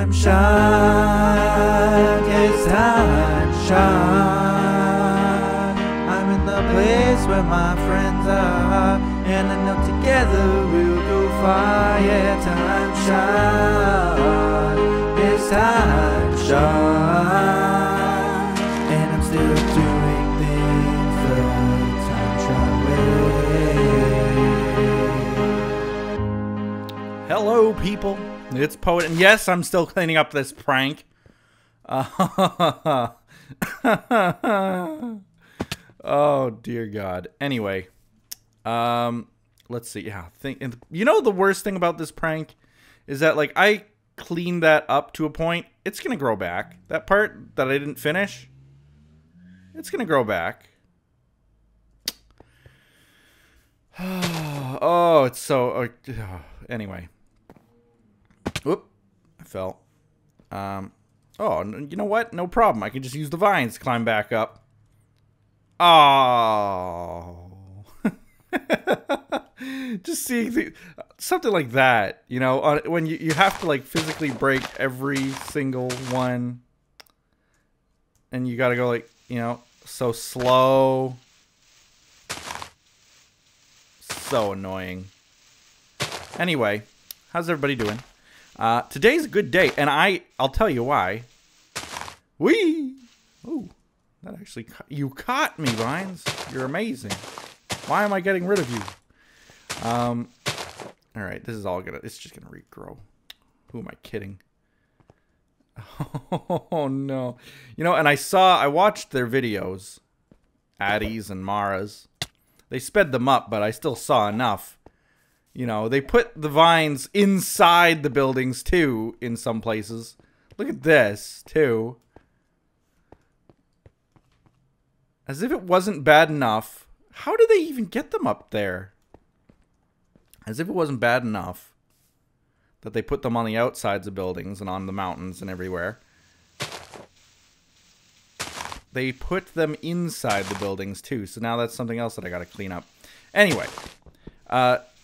TimeShot, yes, TimeShot. I'm in the place where my friends are, and I know together we'll go far. Yeah, TimeShot, yes, TimeShot. And I'm still doing things the TimeShot way. Hello, people. It's Poet, and yes, I'm still cleaning up this prank. Oh, dear God. Anyway, let's see. Yeah, you know the worst thing about this prank is that, like, I cleaned that up to a point. It's gonna grow back. That part that I didn't finish, it's gonna grow back. Oh, it's so. Anyway. Whoop, I fell. Oh, you know what? No problem. I can just use the vines to climb back up. Oh. Just seeing something like that, you know, when you have to, like, physically break every single one. And you gotta go, like, you know, so slow. So annoying. Anyway, how's everybody doing? Today's a good day, and I'll tell you why. Whee! Ooh, that actually you caught me, Vines. You're amazing. Why am I getting rid of you? All right, this is all it's just gonna regrow. Who am I kidding? Oh no, you know, and I watched their videos, Addie's and Mara's. They sped them up, but I still saw enough. You know, they put the vines inside the buildings, too, in some places. Look at this, too. As if it wasn't bad enough. How did they even get them up there? As if it wasn't bad enough that they put them on the outsides of buildings and on the mountains and everywhere. They put them inside the buildings, too. So now that's something else that I got to clean up. Anyway.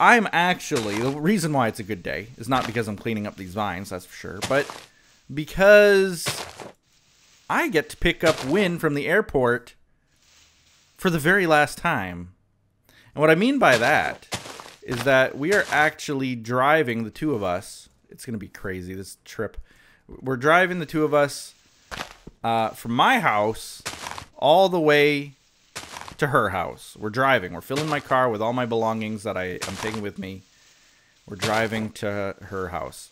I'm actually, the reason why it's a good day is not because I'm cleaning up these vines, that's for sure, but because I get to pick up Win from the airport for the very last time. And what I mean by that is that we are actually driving, the two of us. It's going to be crazy, this trip. We're driving, the two of us, from my house all the way to her house. We're driving. We're filling my car with all my belongings that I'm taking with me. We're driving to her house.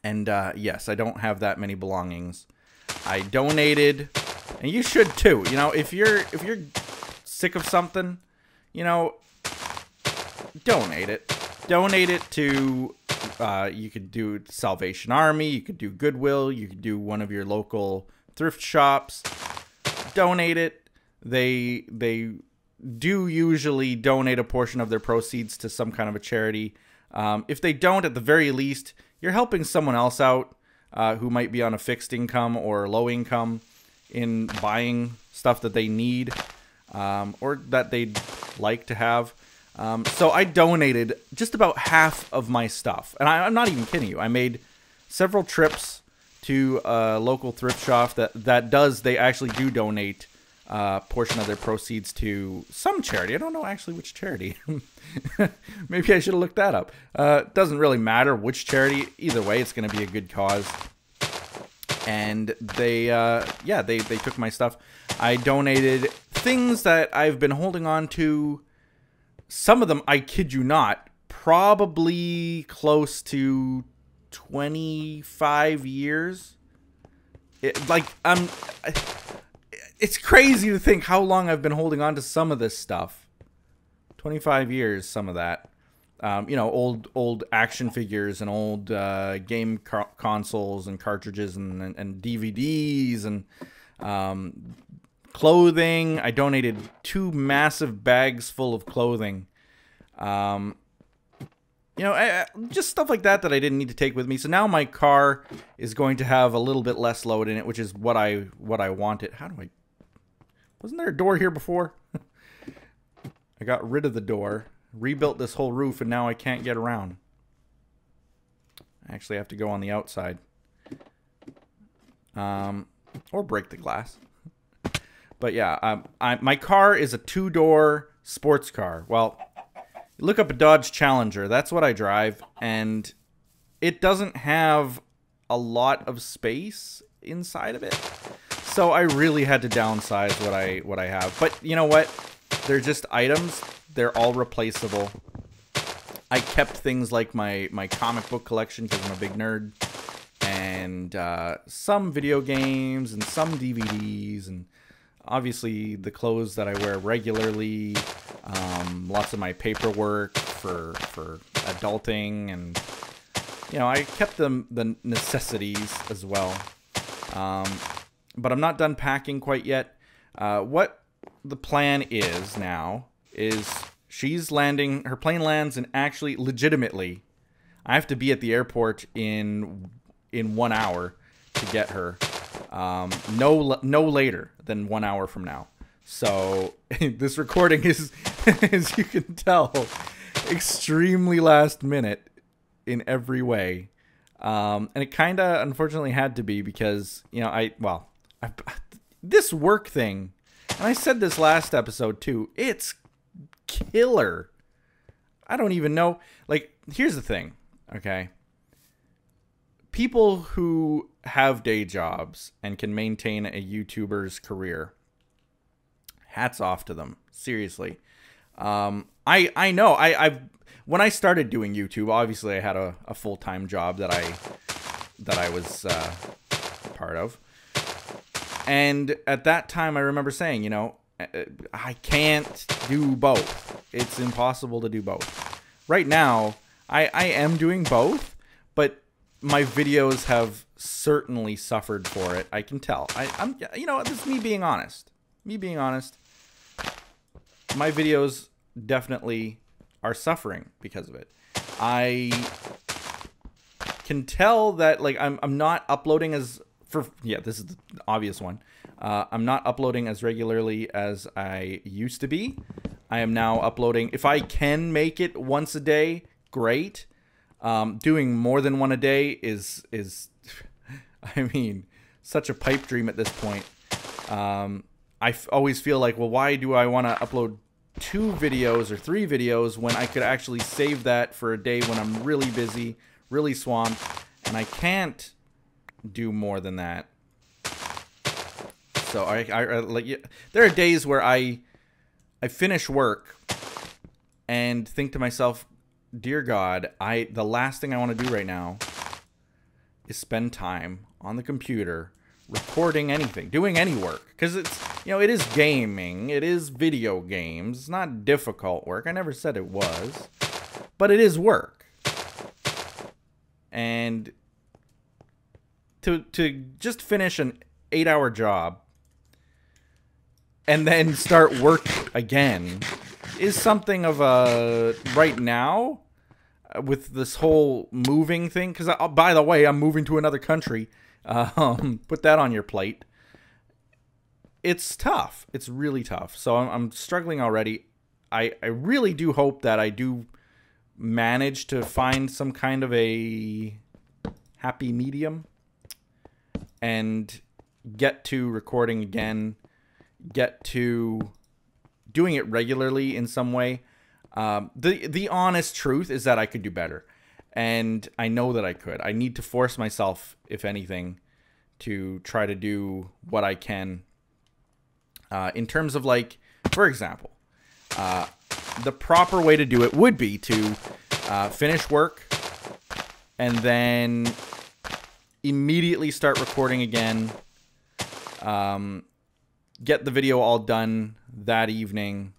And yes, I don't have that many belongings. I donated, and you should too. You know, if you're sick of something, you know, donate it. Donate it to you could do Salvation Army, you could do Goodwill, you could do one of your local thrift shops. Donate it. They do usually donate a portion of their proceeds to some kind of a charity. If they don't, at the very least, you're helping someone else out who might be on a fixed income or low income in buying stuff that they need or that they'd like to have. So I donated just about half of my stuff. And I'm not even kidding you. I made several trips to a local thrift shop they actually do donate portion of their proceeds to some charity. I don't know actually which charity. Maybe I should have looked that up. Doesn't really matter which charity. Either way, it's going to be a good cause. And they took my stuff. I donated things that I've been holding on to. Some of them, I kid you not, probably close to 25 years. It's crazy to think how long I've been holding on to some of this stuff. 25 years, some of that. You know, old action figures and old game consoles and cartridges and DVDs and clothing. I donated 2 massive bags full of clothing. You know, just stuff like that I didn't need to take with me. So now my car is going to have a little bit less load in it, which is what I wanted. Wasn't there a door here before? I got rid of the door, rebuilt this whole roof, and now I can't get around. I actually have to go on the outside. or break the glass. But yeah, my car is a 2-door sports car. Well, look up a Dodge Challenger. That's what I drive, and it doesn't have a lot of space inside of it. So I really had to downsize what I have. But you know what? They're just items. They're all replaceable. I kept things like my comic book collection because I'm a big nerd, and some video games and some DVDs, and obviously the clothes that I wear regularly, lots of my paperwork for adulting, and you know, I kept the necessities as well. But I'm not done packing quite yet. What the plan is now is her plane lands, and actually legitimately I have to be at the airport in 1 hour to get her. No later than 1 hour from now. So this recording is, as you can tell, extremely last minute in every way. And it kind of unfortunately had to be because, you know, this work thing, and I said this last episode too, it's killer. I don't even know. Like, here's the thing, okay? People who have day jobs and can maintain a YouTuber's career, hats off to them. Seriously. I know. When I started doing YouTube, obviously I had a full-time job that I was part of. And at that time, I remember saying, you know, I can't do both. It's impossible to do both. Right now, I am doing both, but my videos have certainly suffered for it. I can tell. I'm, you know, this is me being honest. Me being honest. My videos definitely are suffering because of it. I can tell that, like, I'm not uploading this is the obvious one. I'm not uploading as regularly as I used to be. I am now uploading, if I can make it once a day, great. Doing more than one a day is I mean, such a pipe dream at this point. I always feel like, well, why do I want to upload 2 videos or 3 videos when I could actually save that for a day when I'm really busy, really swamped, and I can't do more than that. So there are days where I finish work and think to myself, dear God, the last thing I want to do right now is spend time on the computer recording anything, doing any work, because it's, you know, it is gaming, it is video games. It's not difficult work. I never said it was, but it is work. And to just finish an 8-hour job and then start work again is something of a, right now, with this whole moving thing, because by the way, I'm moving to another country. Put that on your plate. It's tough. It's really tough. So I'm struggling already. I really do hope that I do manage to find some kind of a happy medium and get to recording again, get to doing it regularly in some way. The honest truth is that I could do better. And I know that I could. I need to force myself, if anything, to try to do what I can. In terms of, like, for example, the proper way to do it would be to finish work and then immediately start recording again. Get the video all done that evening.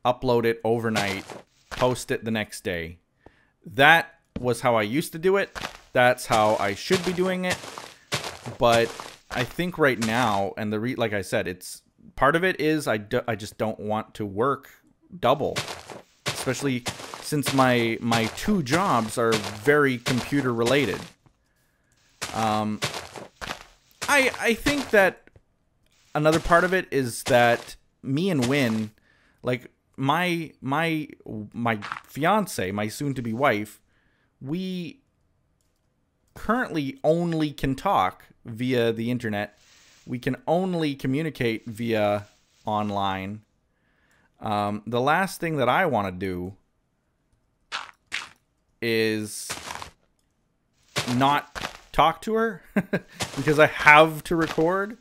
Upload it overnight. Post it the next day. That was how I used to do it. That's how I should be doing it. But I think right now, and like I said, it's part of it is I just don't want to work double, especially since my 2 jobs are very computer related. I think that another part of it is that me and Win, like, my fiance, my soon-to-be wife, we currently only can talk via the internet. We can only communicate via online. The last thing that I want to do is not talk to her because I have to record,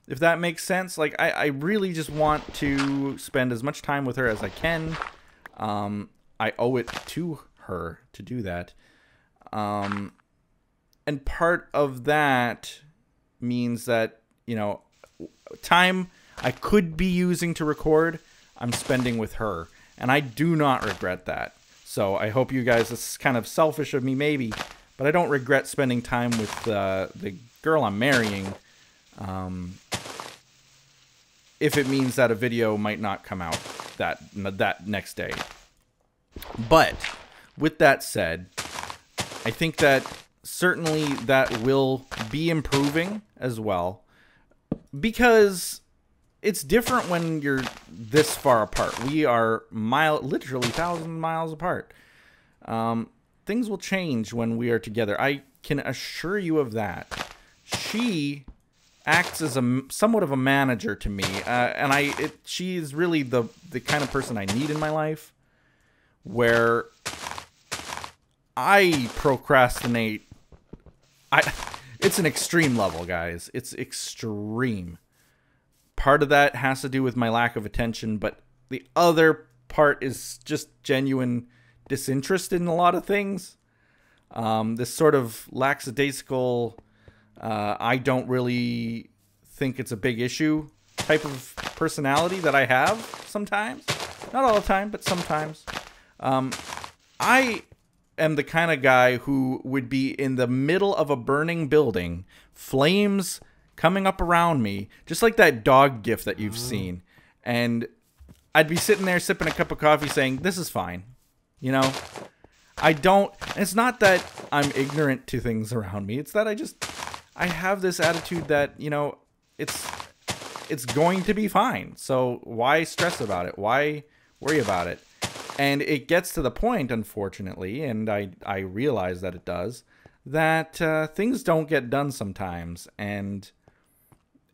if that makes sense. Like, I really just want to spend as much time with her as I can. I owe it to her to do that. And part of that means that, you know, time I could be using to record, I'm spending with her. And I do not regret that. So I hope you guys, this is kind of selfish of me maybe, but I don't regret spending time with the girl I'm marrying. If it means that a video might not come out that next day. But with that said, I think that certainly that will be improving as well, because it's different when you're this far apart. We are literally 1,000 miles apart. Things will change when we are together. I can assure you of that. She acts as somewhat of a manager to me, and she is really the kind of person I need in my life, where I procrastinate. It's an extreme level, guys. It's extreme. Part of that has to do with my lack of attention, but the other part is just genuine disinterest in a lot of things. This sort of lackadaisical, I don't really think it's a big issue type of personality that I have sometimes. Not all the time, but sometimes. I am the kind of guy who would be in the middle of a burning building, flames coming up around me, just like that dog gif that you've seen. And I'd be sitting there sipping a cup of coffee saying, this is fine. You know, it's not that I'm ignorant to things around me. It's that I have this attitude that, you know, it's going to be fine. So why stress about it? Why worry about it? And it gets to the point, unfortunately, and I realize that it does, that things don't get done sometimes. And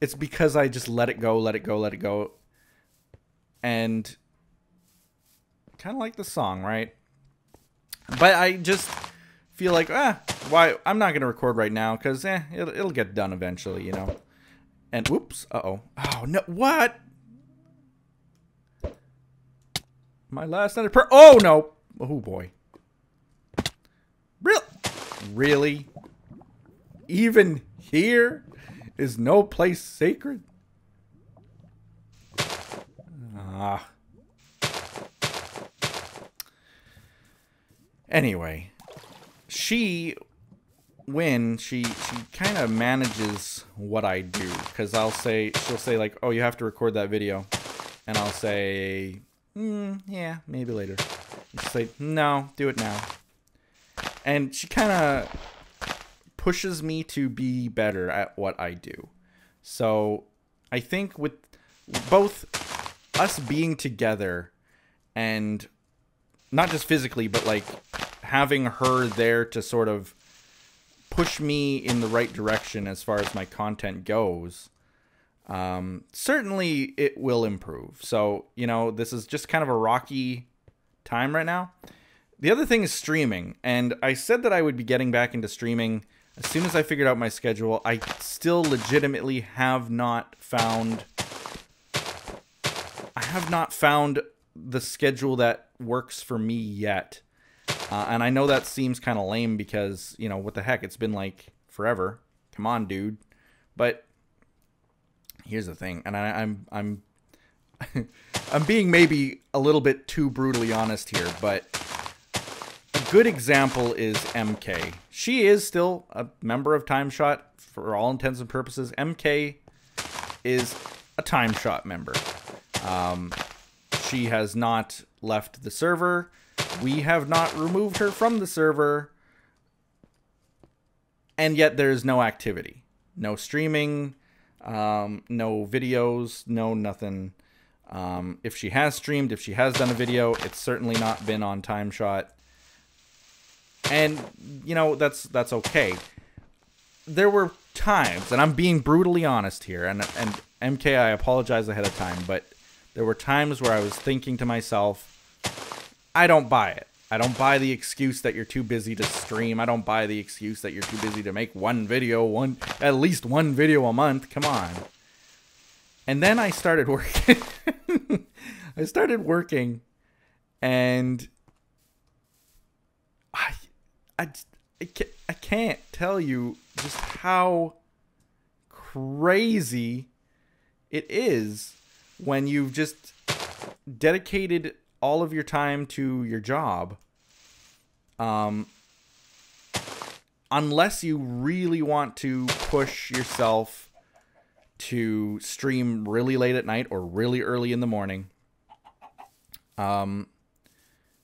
it's because I just let it go. And kind of like the song, right? But I just feel like, why? I'm not going to record right now because it'll get done eventually, you know? And whoops, oh no, what? My last night of oh no, oh boy. Really? Even here is no place sacred? Anyway, she kind of manages what I do, because she'll say like, oh, you have to record that video, and I'll say, yeah, maybe later. And she'll say, no, do it now. And she kind of pushes me to be better at what I do. So I think with both us being together, and not just physically, but like having her there to sort of push me in the right direction as far as my content goes, certainly it will improve. So, you know, this is just kind of a rocky time right now. The other thing is streaming, and I said that I would be getting back into streaming as soon as I figured out my schedule. I still legitimately have not found the schedule that works for me yet. And I know that seems kind of lame because, you know, what the heck, it's been like forever. Come on, dude. But here's the thing, and I'm I'm being maybe a little bit too brutally honest here, but a good example is MK. She is still a member of TimeShot for all intents and purposes. MK is a TimeShot member. She has not left the server. We have not removed her from the server. And yet there is no activity. No streaming, no videos, no nothing. If she has streamed, if she has done a video, it's certainly not been on TimeShot. And, you know, that's okay. there were times, and I'm being brutally honest here, and MK, I apologize ahead of time, but there were times where I was thinking to myself, I don't buy it. I don't buy the excuse that you're too busy to stream. I don't buy the excuse that you're too busy to make one video, at least one video a month. Come on. And then I started working. I started working, and I can't tell you just how crazy it is when you've just dedicated all of your time to your job. Unless you really want to push yourself to stream really late at night or really early in the morning, you're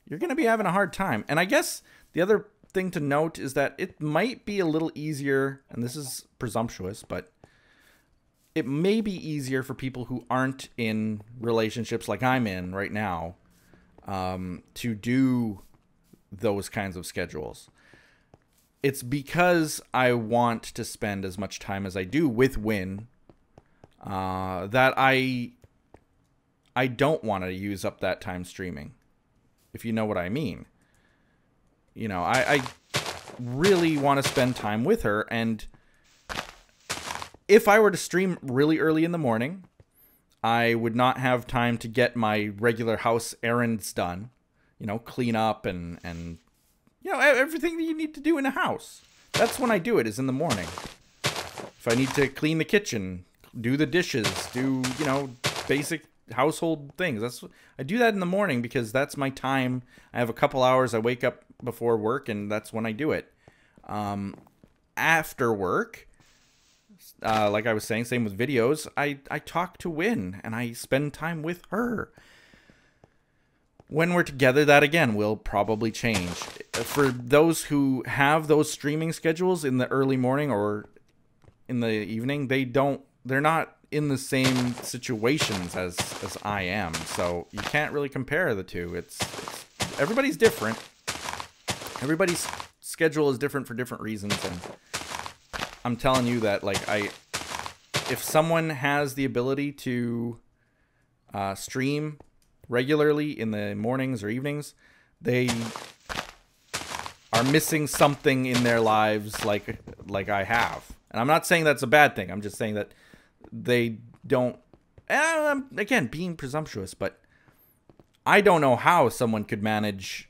going to be having a hard time. And I guess the other thing to note is that it might be a little easier, and this is presumptuous, but it may be easier for people who aren't in relationships like I'm in right now, to do those kinds of schedules. It's because I want to spend as much time as I do with Win, that I don't want to use up that time streaming, if you know what I mean. You know, I really want to spend time with her, and if I were to stream really early in the morning, I would not have time to get my regular house errands done. You know, clean up and you know, everything that you need to do in a house. That's when I do it, is in the morning. If I need to clean the kitchen, do the dishes, do, you know, basic household things. I do that in the morning because that's my time. I have a couple hours. I wake up before work, and that's when I do it. After work, like I was saying, same with videos, I talk to Win, and I spend time with her. When we're together, that again will probably change. For those who have those streaming schedules in the early morning or in the evening, they're not in the same situations as I am. So you can't really compare the two. It's everybody's different. Everybody's schedule is different for different reasons, and I'm telling you that, like, if someone has the ability to stream regularly in the mornings or evenings, they are missing something in their lives like I have. And I'm not saying that's a bad thing. I'm just saying that they don't, again, being presumptuous, but I don't know how someone could manage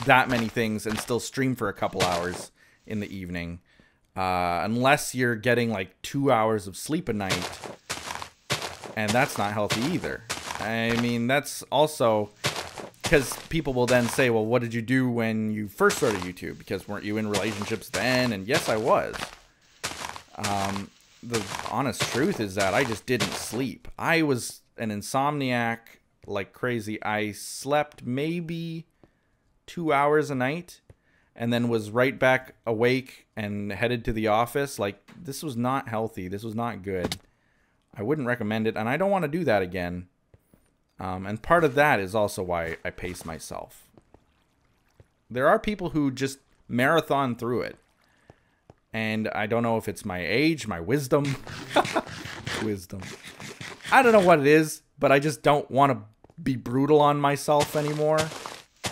that many things and still stream for a couple hours in the evening, unless you're getting like 2 hours of sleep a night, and that's not healthy either. I mean, that's also because people will then say, well, what did you do when you first started YouTube? Because weren't you in relationships then? And yes, I was. The honest truth is that I just didn't sleep. I was an insomniac like crazy. I slept maybe 2 hours a night and then was right back awake and headed to the office. Like, this was not healthy. This was not good. I wouldn't recommend it, and I don't want to do that again. And part of that is also why I pace myself. There are people who just marathon through it. And I don't know if it's my age, my wisdom. Wisdom. I don't know what it is, but I just don't want to be brutal on myself anymore.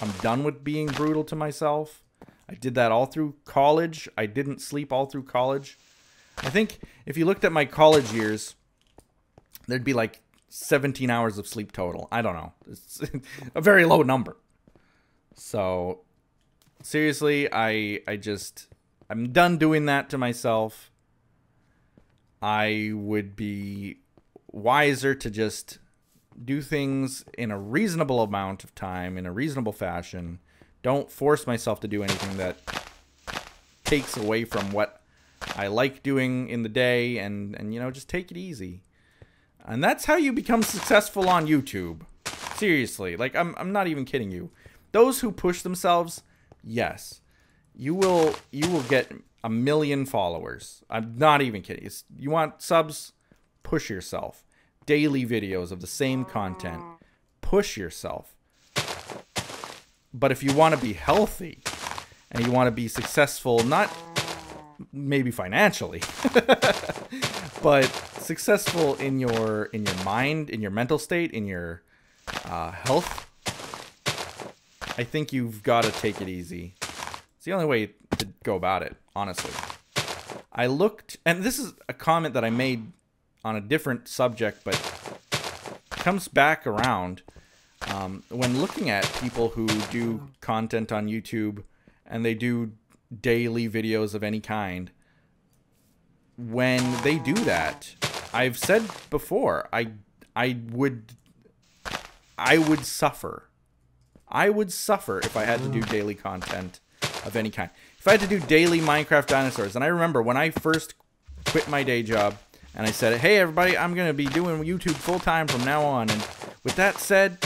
I'm done with being brutal to myself. I did that all through college. I didn't sleep all through college. I think if you looked at my college years, there'd be like 17 hours of sleep total. I don't know. It's a very low number. So, seriously, I'm done doing that to myself. I would be wiser to just do things in a reasonable amount of time, in a reasonable fashion. Don't force myself to do anything that takes away from what I like doing in the day, and you know, just take it easy. And that's how you become successful on YouTube. Seriously, like, I'm not even kidding you. Those who push themselves, yes, you will get 1 million followers. I'm not even kidding. You want subs? Push yourself. Daily videos of the same content. Push yourself. But if you want to be healthy and you want to be successful, not maybe financially, but successful in your mind, in your mental state, in your health. I think you've got to take it easy. It's the only way to go about it, honestly. I looked, and this is a comment that I made on a different subject, but comes back around when looking at people who do content on YouTube and they do daily videos of any kind. When they do that, I've said before, I would suffer. I would suffer if I had to do daily content of any kind. If I had to do daily Minecraft dinosaurs, and I remember when I first quit my day job and I said, hey everybody, I'm going to be doing YouTube full time from now on. And with that said,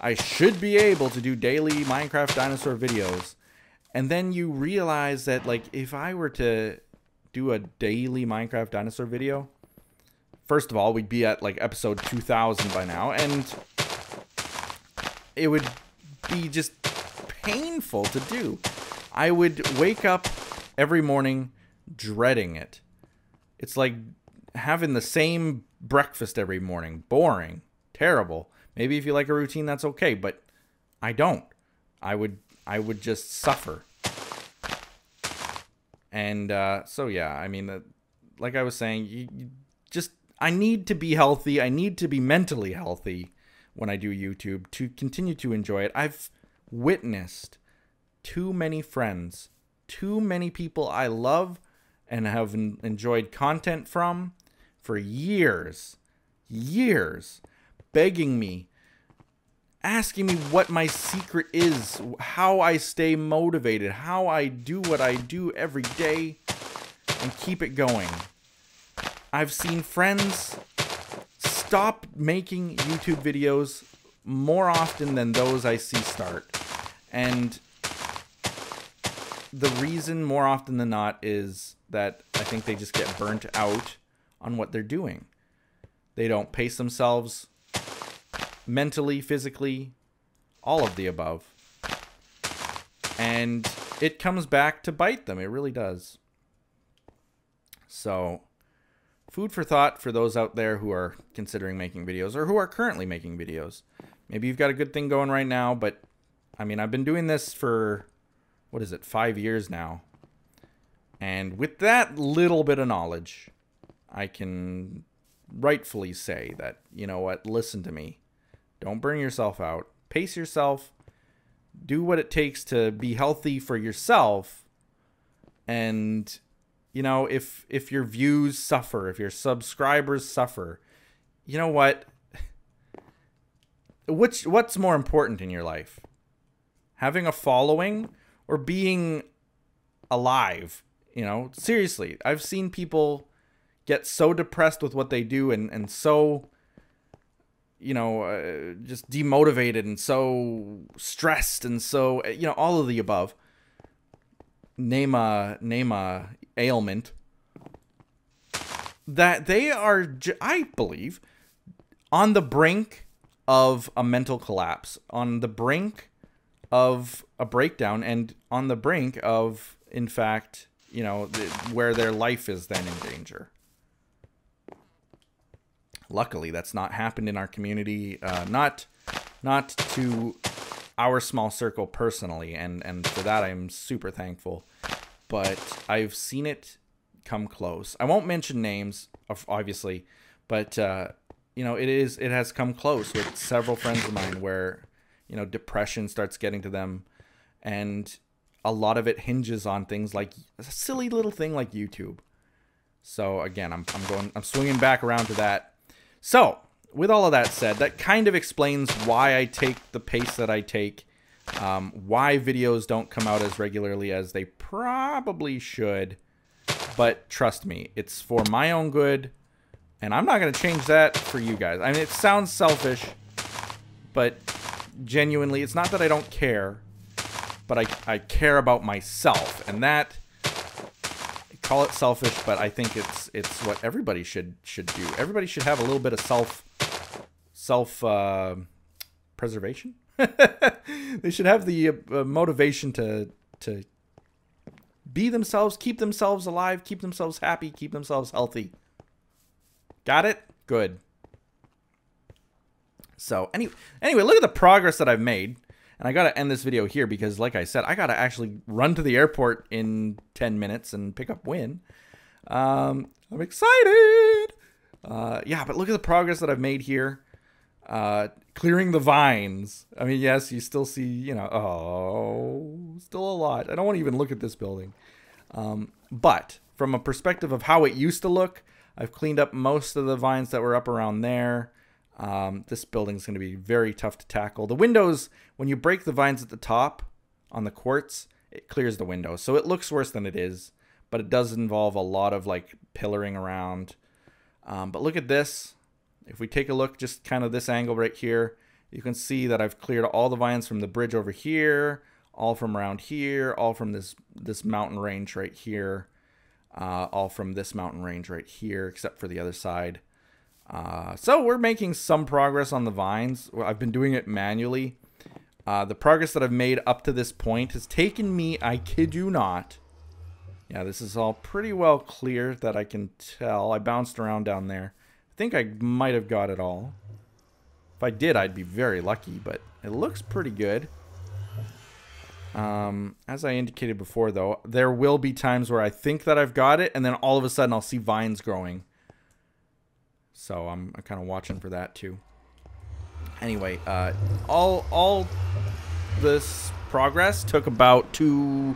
I should be able to do daily Minecraft dinosaur videos. And then you realize that, like, if I were to do a daily Minecraft dinosaur video, first of all, we'd be at like episode 2000 by now, and it would be just painful to do. I would wake up every morning dreading it. It's like having the same breakfast every morning. Boring. Terrible. Maybe if you like a routine, that's okay, but I don't. I would just suffer. And so yeah, I mean, like I was saying, I need to be healthy. I need to be mentally healthy when I do YouTube to continue to enjoy it. I've witnessed too many friends, too many people I love and have enjoyed content from for years, begging me, asking me what my secret is, how I stay motivated, how I do what I do every day and keep it going. I've seen friends stop making YouTube videos more often than those I see start. And the reason more often than not is that I think they just get burnt out on what they're doing. They don't pace themselves mentally, physically, all of the above. And it comes back to bite them. It really does. So, food for thought for those out there who are considering making videos or who are currently making videos. Maybe you've got a good thing going right now, but I mean, I've been doing this for, 5 years now. And with that little bit of knowledge, I can rightfully say that, you know what, listen to me. Don't burn yourself out. Pace yourself. Do what it takes to be healthy for yourself. And, you know, if your views suffer, if your subscribers suffer, you know what? What's more important in your life? Having a following or being alive? You know, seriously, I've seen people get so depressed with what they do and so, you know, just demotivated and so stressed and so, you know, all of the above. Name a ailment that they are, I believe, on the brink of a mental collapse, on the brink of a breakdown, and on the brink of, in fact, you know, where their life is then in danger. Luckily, that's not happened in our community, not to our small circle personally, and for that I'm super thankful. But I've seen it come close. I won't mention names, obviously, but you know, it has come close with several friends of mine where, you know, depression starts getting to them, and a lot of it hinges on things like a silly little thing like YouTube. So again, I'm swinging back around to that. So with all of that said, that kind of explains why I take the pace that I take, why videos don't come out as regularly as they probably should. But trust me, it's for my own good, and I'm not going to change that for you guys. I mean, it sounds selfish, but genuinely, it's not that I don't care, but I care about myself, and that, call it selfish, but I think it's what everybody should do. Everybody should have a little bit of self preservation. They should have the motivation to be themselves, keep themselves alive, keep themselves happy, keep themselves healthy. Got it? Good. So anyway, look at the progress that I've made. And I got to end this video here because, like I said, I got to actually run to the airport in 10 minutes and pick up Win. I'm excited. Yeah, but look at the progress that I've made here. Clearing the vines. I mean, yes, you still see, you know, oh, still a lot. I don't want to even look at this building. But from a perspective of how it used to look, I've cleaned up most of the vines that were up around there. This building's going to be very tough to tackle. The windows, when you break the vines at the top on the quartz, it clears the windows. So it looks worse than it is, but it does involve a lot of like pillaring around. But look at this. If we take a look, just kind of this angle right here, you can see that I've cleared all the vines from the bridge over here, all from around here, all from this mountain range right here, all from this mountain range right here, except for the other side. So we're making some progress on the vines. I've been doing it manually. The progress that I've made up to this point has taken me, I kid you not. Yeah, this is all pretty well clear that I can tell. I bounced around down there. I think I might have got it all. If I did, I'd be very lucky, but it looks pretty good. As I indicated before, though, there will be times where I think that I've got it, and then all of a sudden I'll see vines growing. So I'm kind of watching for that too. Anyway, all this progress took about 2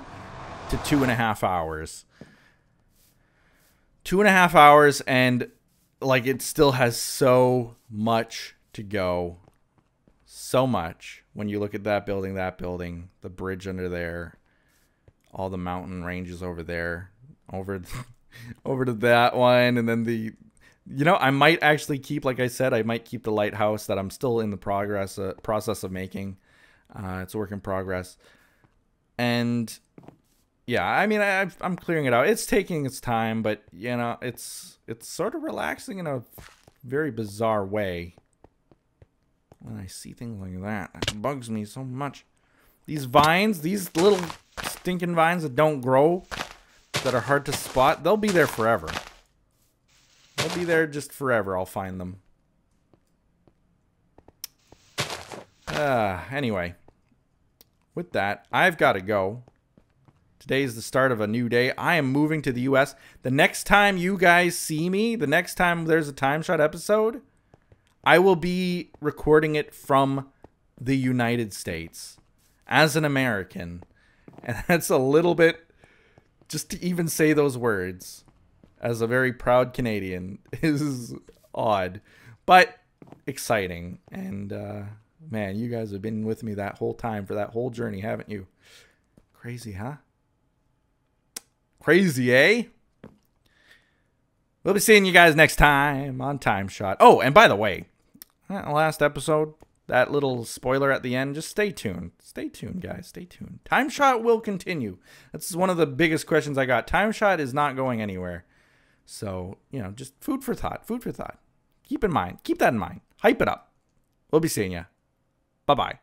to 2.5 hours. 2.5 hours, and like it still has so much to go. So much. When you look at that building, the bridge under there, all the mountain ranges over there, over to that one, and then the, you know, I might actually keep, like I said, I might keep the lighthouse that I'm still in the process of making. It's a work in progress. And yeah, I mean, I'm clearing it out. It's taking its time, but you know, it's sort of relaxing in a very bizarre way. When I see things like that, it bugs me so much. These vines, these little stinking vines that don't grow, that are hard to spot, they'll be there forever. They'll be there just forever. I'll find them. Anyway, with that, I've got to go. Today's the start of a new day. I am moving to the US. The next time you guys see me, the next time there's a TimeShot episode, I will be recording it from the United States as an American. And that's a little bit, just to even say those words as a very proud Canadian is odd, but exciting. And man, you guys have been with me that whole time for that whole journey, haven't you? Crazy, huh? Crazy, eh? We'll be seeing you guys next time on TimeShot. Oh, and by the way, that last episode, that little spoiler at the end, just stay tuned. Stay tuned, guys. Stay tuned. TimeShot will continue. That's one of the biggest questions I got. TimeShot is not going anywhere. So, you know, just food for thought. Food for thought. Keep that in mind. Hype it up. We'll be seeing you. Bye-bye.